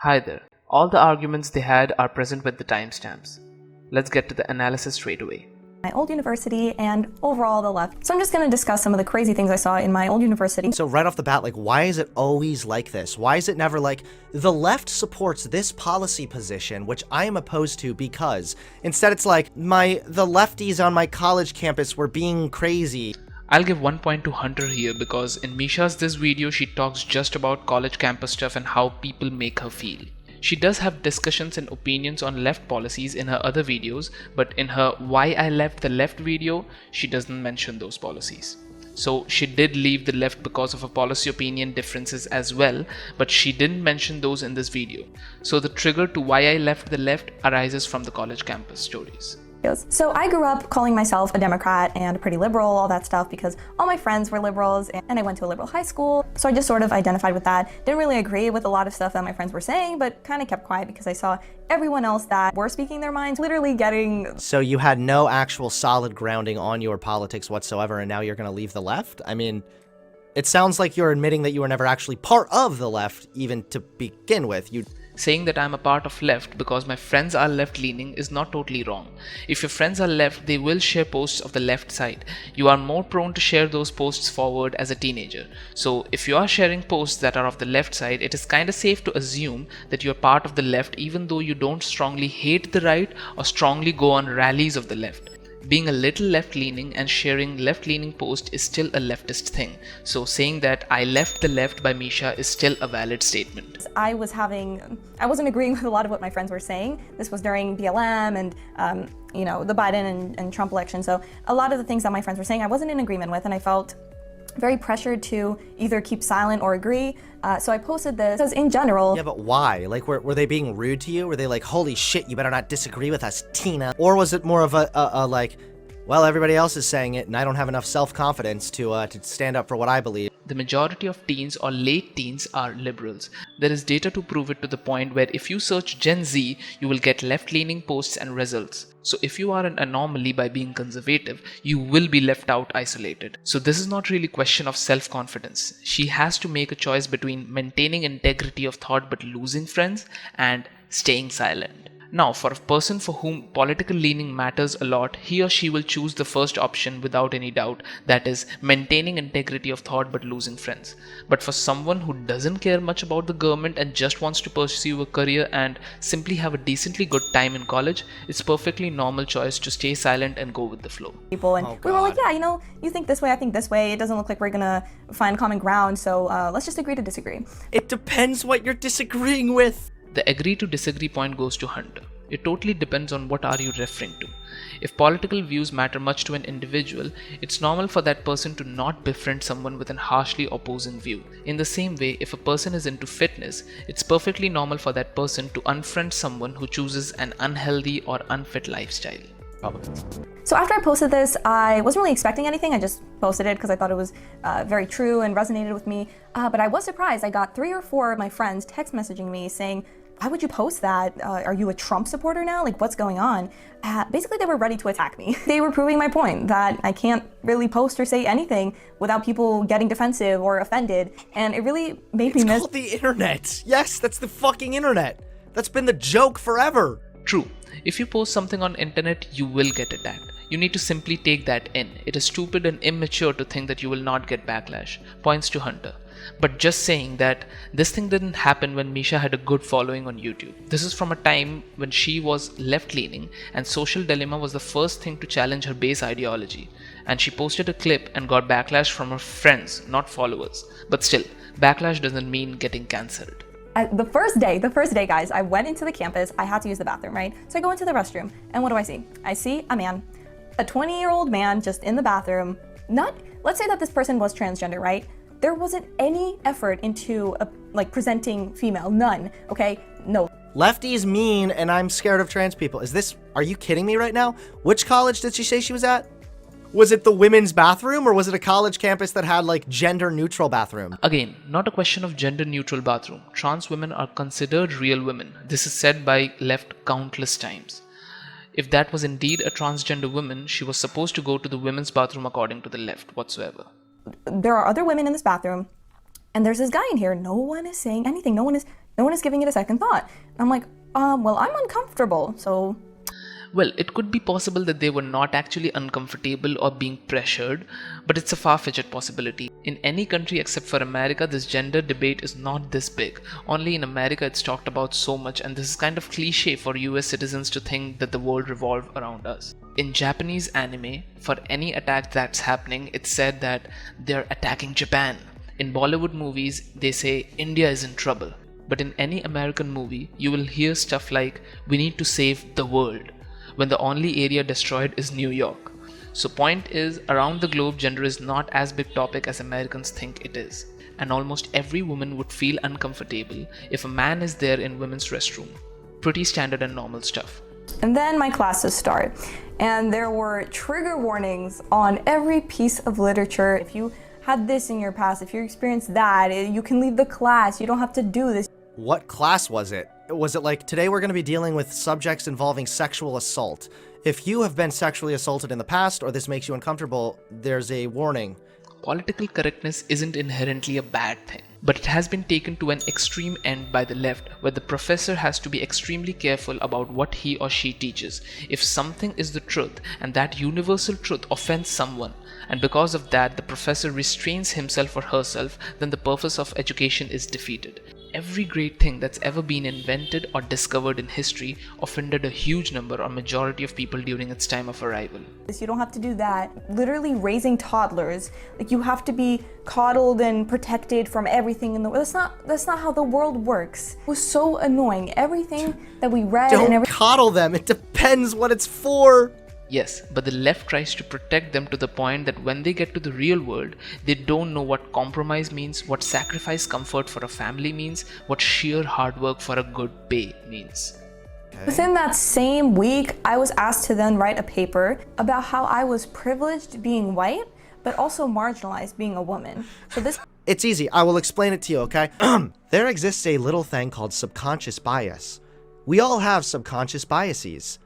Hi there. All the arguments they had are present with the timestamps. Let's get to the analysis straight away. My old university and overall the left. So I'm just going to discuss some of the crazy things I saw in my old university. So right off the bat, like, why is it always like this? Why is it never like, the left supports this policy position, which I am opposed to because instead it's like, the lefties on my college campus were being crazy. I'll give 1 point to Hunter here because in Misha's this video she talks just about college campus stuff and how people make her feel. She does have discussions and opinions on left policies in her other videos, but in her Why I Left the Left video, she doesn't mention those policies. So she did leave the left because of a policy opinion differences as well, but she didn't mention those in this video. So the trigger to Why I Left the Left arises from the college campus stories. So I grew up calling myself a Democrat and pretty liberal, all that stuff, because all my friends were liberals and I went to a liberal high school. So I just sort of identified with that. Didn't really agree with a lot of stuff that my friends were saying, but kind of kept quiet because I saw everyone else that were speaking their minds literally getting... So you had no actual solid grounding on your politics whatsoever, and now you're going to leave the left? I mean, it sounds like you're admitting that you were never actually part of the left, even to begin with. Saying that I'm a part of left because my friends are left-leaning is not totally wrong. If your friends are left, they will share posts of the left side. You are more prone to share those posts forward as a teenager. So if you are sharing posts that are of the left side, it is kind of safe to assume that you are part of the left even though you don't strongly hate the right or strongly go on rallies of the left. Being a little left-leaning and sharing left-leaning posts is still a leftist thing. So saying that I left the left by Misha is still a valid statement. I wasn't agreeing with a lot of what my friends were saying. This was during BLM and the Biden and Trump election. So a lot of the things that my friends were saying I wasn't in agreement with, and I felt very pressured to either keep silent or agree. So I posted this because in general... Yeah, but why? Like, were they being rude to you? Were they like, holy shit, you better not disagree with us, Tina? Or was it more of a like, well, everybody else is saying it and I don't have enough self-confidence to stand up for what I believe? The majority of teens or late teens are liberals. There is data to prove it to the point where if you search Gen Z, you will get left-leaning posts and results. So if you are an anomaly by being conservative, you will be left out isolated. So this is not really a question of self-confidence. She has to make a choice between maintaining integrity of thought but losing friends and staying silent. Now, for a person for whom political leaning matters a lot, he or she will choose the first option without any doubt, that is, maintaining integrity of thought but losing friends. But for someone who doesn't care much about the government and just wants to pursue a career and simply have a decently good time in college, it's perfectly normal choice to stay silent and go with the flow. People and we were like, yeah, you think this way, I think this way. It doesn't look like we're gonna find common ground, so let's just agree to disagree. It depends what you're disagreeing with. The agree to disagree point goes to Hunter. It totally depends on what are you referring to. If political views matter much to an individual, it's normal for that person to not befriend someone with an harshly opposing view. In the same way, if a person is into fitness, it's perfectly normal for that person to unfriend someone who chooses an unhealthy or unfit lifestyle. So after I posted this, I wasn't really expecting anything. I just posted it because I thought it was very true and resonated with me. But I was surprised. I got 3 or 4 of my friends text messaging me saying, why would you post that? Are you a Trump supporter now? Like, what's going on? Basically, they were ready to attack me. They were proving my point that I can't really post or say anything without people getting defensive or offended. And it really made me miss... It's called the internet. Yes, that's the fucking internet. That's been the joke forever. True. If you post something on internet, you will get attacked. You need to simply take that in. It is stupid and immature to think that you will not get backlash. Points to Hunter. But just saying that this thing didn't happen when Misha had a good following on YouTube. This is from a time when she was left-leaning and Social Dilemma was the first thing to challenge her base ideology. And she posted a clip and got backlash from her friends, not followers. But still, backlash doesn't mean getting cancelled. The first day, guys, I went into the campus. I had to use the bathroom, right? So I go into the restroom, and what do I see? I see a man, a 20-year-old man just in the bathroom. Let's say that this person was transgender, right? There wasn't any effort into presenting female, none, okay? No. Lefties mean, and I'm scared of trans people. Are you kidding me right now? Which college did she say she was at? Was it the women's bathroom, or was it a college campus that had like gender neutral bathroom? Again, not a question of gender neutral bathroom. Trans women are considered real women. This is said by left countless times. If that was indeed a transgender woman, she was supposed to go to the women's bathroom according to the left whatsoever. There are other women in this bathroom, and there's this guy in here. No one is saying anything. No one is No one is giving it a second thought. I'm like, well, I'm uncomfortable, so... Well, it could be possible that they were not actually uncomfortable or being pressured, but it's a far-fetched possibility. In any country except for America, this gender debate is not this big. Only in America it's talked about so much, and this is kind of cliche for US citizens to think that the world revolves around us. In Japanese anime, for any attack that's happening, it's said that they're attacking Japan. In Bollywood movies, they say India is in trouble. But in any American movie, you will hear stuff like, we need to save the world, when the only area destroyed is New York. So point is, around the globe, gender is not as big topic as Americans think it is. And almost every woman would feel uncomfortable if a man is there in women's restroom. Pretty standard and normal stuff. And then my classes start, and there were trigger warnings on every piece of literature. If you had this in your past, if you experienced that, you can leave the class, you don't have to do this. What class was it? Was it like, today we're going to be dealing with subjects involving sexual assault. If you have been sexually assaulted in the past or this makes you uncomfortable, there's a warning. Political correctness isn't inherently a bad thing, but it has been taken to an extreme end by the left, where the professor has to be extremely careful about what he or she teaches. If something is the truth and that universal truth offends someone, and because of that the professor restrains himself or herself, then the purpose of education is defeated. Every great thing that's ever been invented or discovered in history offended a huge number or majority of people during its time of arrival. You don't have to do that. Literally raising toddlers, like you have to be coddled and protected from everything in the world. That's not how the world works. It was so annoying. Everything that we read Don't coddle them. It depends what it's for. Yes, but the left tries to protect them to the point that when they get to the real world, they don't know what compromise means, what sacrifice comfort for a family means, what sheer hard work for a good pay means. Okay. Within that same week, I was asked to then write a paper about how I was privileged being white, but also marginalized being a woman. So this... It's easy. I will explain it to you, okay? There exists a little thing called subconscious bias. We all have subconscious biases.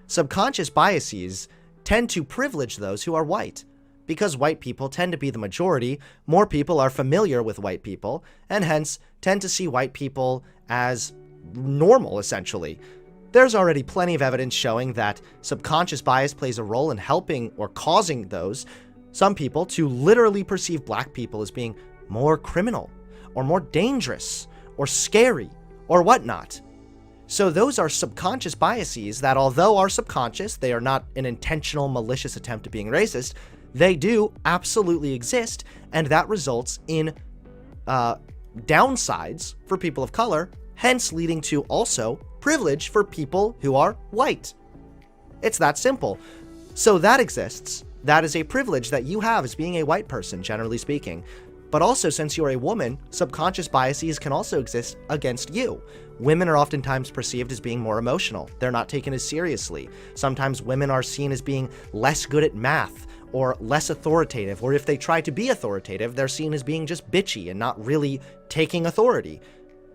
Subconscious biases tend to privilege those who are white. Because white people tend to be the majority, more people are familiar with white people, and hence tend to see white people as normal, essentially. There's already plenty of evidence showing that subconscious bias plays a role in helping or causing some people to literally perceive black people as being more criminal, or more dangerous, or scary, or whatnot. So those are subconscious biases that, although are subconscious, they are not an intentional, malicious attempt at being racist, they do absolutely exist, and that results in downsides for people of color, hence leading to also privilege for people who are white. It's that simple. So that exists. That is a privilege that you have as being a white person, generally speaking. But also, since you're a woman, subconscious biases can also exist against you. Women are oftentimes perceived as being more emotional. They're not taken as seriously. Sometimes women are seen as being less good at math, or less authoritative, or if they try to be authoritative, they're seen as being just bitchy and not really taking authority.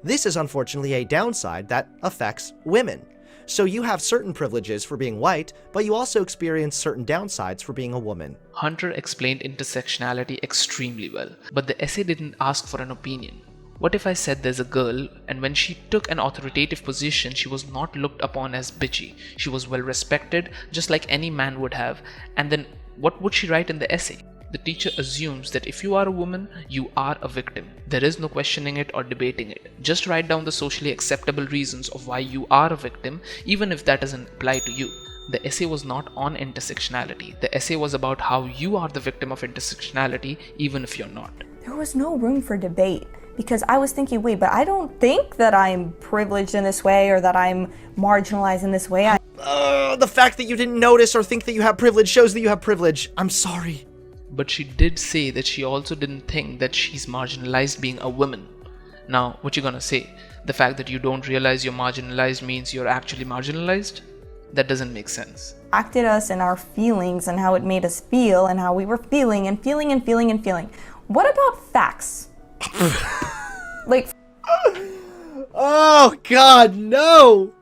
This is unfortunately a downside that affects women. So you have certain privileges for being white, but you also experience certain downsides for being a woman. Hunter explained intersectionality extremely well, but the essay didn't ask for an opinion. What if I said there's a girl, and when she took an authoritative position, she was not looked upon as bitchy. She was well respected, just like any man would have, and then what would she write in the essay? The teacher assumes that if you are a woman, you are a victim. There is no questioning it or debating it. Just write down the socially acceptable reasons of why you are a victim, even if that doesn't apply to you. The essay was not on intersectionality. The essay was about how you are the victim of intersectionality, even if you're not. There was no room for debate, because I was thinking, wait, but I don't think that I'm privileged in this way or that I'm marginalized in this way. The fact that you didn't notice or think that you have privilege shows that you have privilege. I'm sorry. But she did say that she also didn't think that she's marginalized being a woman. Now, what you gonna say? The fact that you don't realize you're marginalized means you're actually marginalized? That doesn't make sense. Acted us and our feelings and how it made us feel and how we were feeling and feeling and feeling and feeling. What about facts? Like... Oh God, no!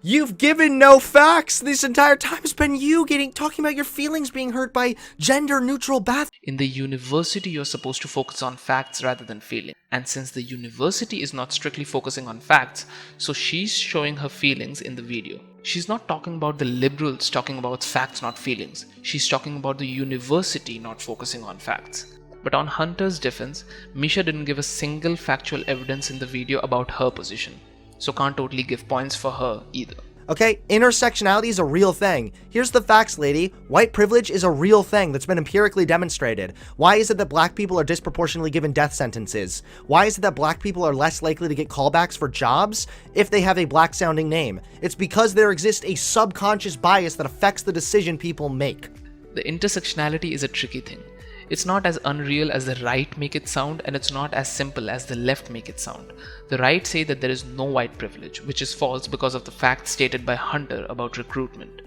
You've given no facts. This entire time has been you talking about your feelings being hurt by gender-neutral bath. In the university, you're supposed to focus on facts rather than feelings. And since the university is not strictly focusing on facts, so she's showing her feelings in the video. She's not talking about the liberals talking about facts, not feelings. She's talking about the university not focusing on facts. But on Hunter's defense, Misha didn't give a single factual evidence in the video about her position. So can't totally give points for her either. Okay, intersectionality is a real thing. Here's the facts, lady. White privilege is a real thing that's been empirically demonstrated. Why is it that black people are disproportionately given death sentences? Why is it that black people are less likely to get callbacks for jobs if they have a black-sounding name? It's because there exists a subconscious bias that affects the decision people make. The intersectionality is a tricky thing. It's not as unreal as the right make it sound, and it's not as simple as the left make it sound. The right say that there is no white privilege, which is false because of the facts stated by Hunter about recruitment.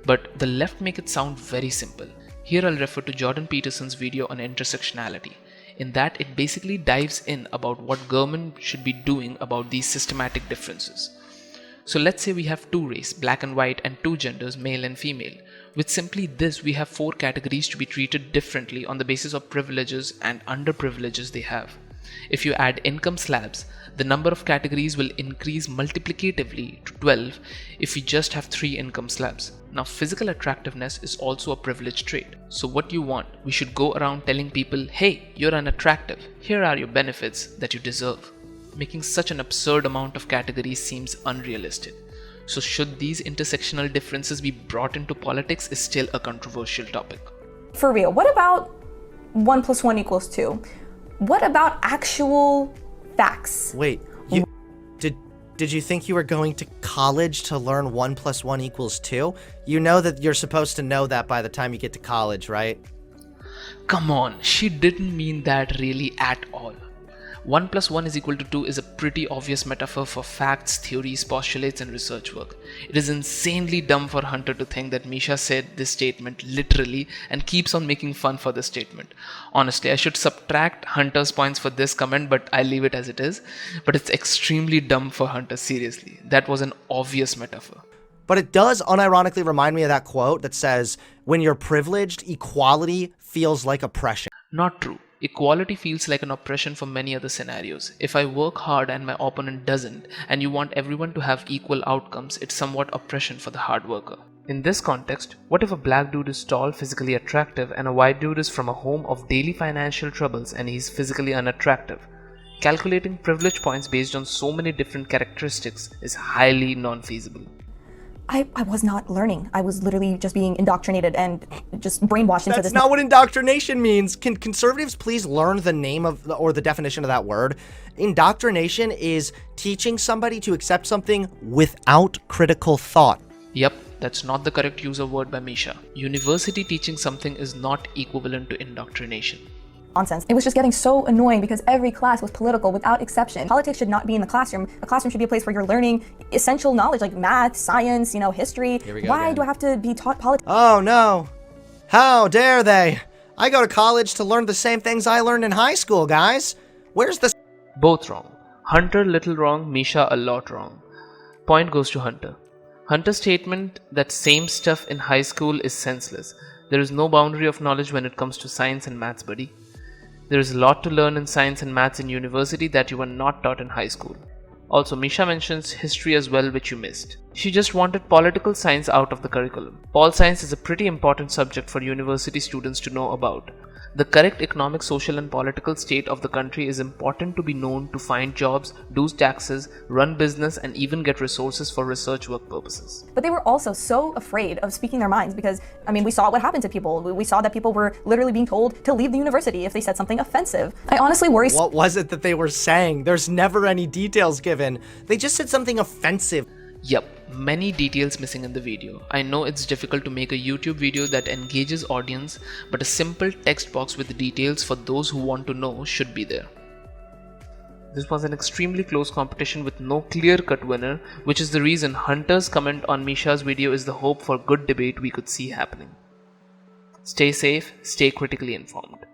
But the left make it sound very simple. Here I'll refer to Jordan Peterson's video on intersectionality. In that, it basically dives in about what government should be doing about these systematic differences. So let's say we have two races, black and white, and two genders, male and female. With simply this, we have four categories to be treated differently on the basis of privileges and underprivileges they have. If you add income slabs, the number of categories will increase multiplicatively to 12 if we just have 3 income slabs. Now, physical attractiveness is also a privileged trait. So what you want? We should go around telling people, hey, you're unattractive. Here are your benefits that you deserve. Making such an absurd amount of categories seems unrealistic. So should these intersectional differences be brought into politics is still a controversial topic. For real, what about 1 + 1 = 2? What about actual facts? Wait, did you think you were going to college to learn 1 + 1 = 2? You know that you're supposed to know that by the time you get to college, right? Come on, she didn't mean that really at all. 1 + 1 = 2 is a pretty obvious metaphor for facts, theories, postulates, and research work. It is insanely dumb for Hunter to think that Misha said this statement literally and keeps on making fun for this statement. Honestly, I should subtract Hunter's points for this comment, but I'll leave it as it is. But it's extremely dumb for Hunter, seriously. That was an obvious metaphor. But it does unironically remind me of that quote that says, when you're privileged, equality feels like oppression. Not true. Equality feels like an oppression for many other scenarios. If I work hard and my opponent doesn't, and you want everyone to have equal outcomes, it's somewhat oppression for the hard worker. In this context, what if a black dude is tall, physically attractive, and a white dude is from a home of daily financial troubles and he's physically unattractive? Calculating privilege points based on so many different characteristics is highly non-feasible. I was not learning. I was literally just being indoctrinated and just brainwashed into this. That's not what indoctrination means. Can conservatives please learn the name of or the definition of that word? Indoctrination is teaching somebody to accept something without critical thought. Yep, that's not the correct use of word by Misha. University teaching something is not equivalent to indoctrination. Nonsense. It was just getting so annoying because every class was political without exception. Politics should not be in the classroom. A classroom should be a place where you're learning essential knowledge like math, science, history. Why do I have to be taught politics? Oh no. How dare they? I go to college to learn the same things I learned in high school, guys. Where's the... Both wrong. Hunter little wrong, Misha a lot wrong. Point goes to Hunter. Hunter's statement that same stuff in high school is senseless. There is no boundary of knowledge when it comes to science and maths, buddy. There is a lot to learn in science and maths in university that you were not taught in high school. Also, Misha mentions history as well, which you missed. She just wanted political science out of the curriculum. Pol science is a pretty important subject for university students to know about. The correct economic, social, and political state of the country is important to be known to find jobs, do taxes, run business, and even get resources for research work purposes. But they were also so afraid of speaking their minds because, we saw what happened to people. We saw that people were literally being told to leave the university if they said something offensive. I honestly worry. What was it that they were saying? There's never any details given. They just said something offensive. Yep, many details missing in the video. I know it's difficult to make a YouTube video that engages audience, but a simple text box with details for those who want to know should be there. This was an extremely close competition with no clear-cut winner, which is the reason Hunter's comment on Misha's video is the hope for good debate we could see happening. Stay safe, stay critically informed.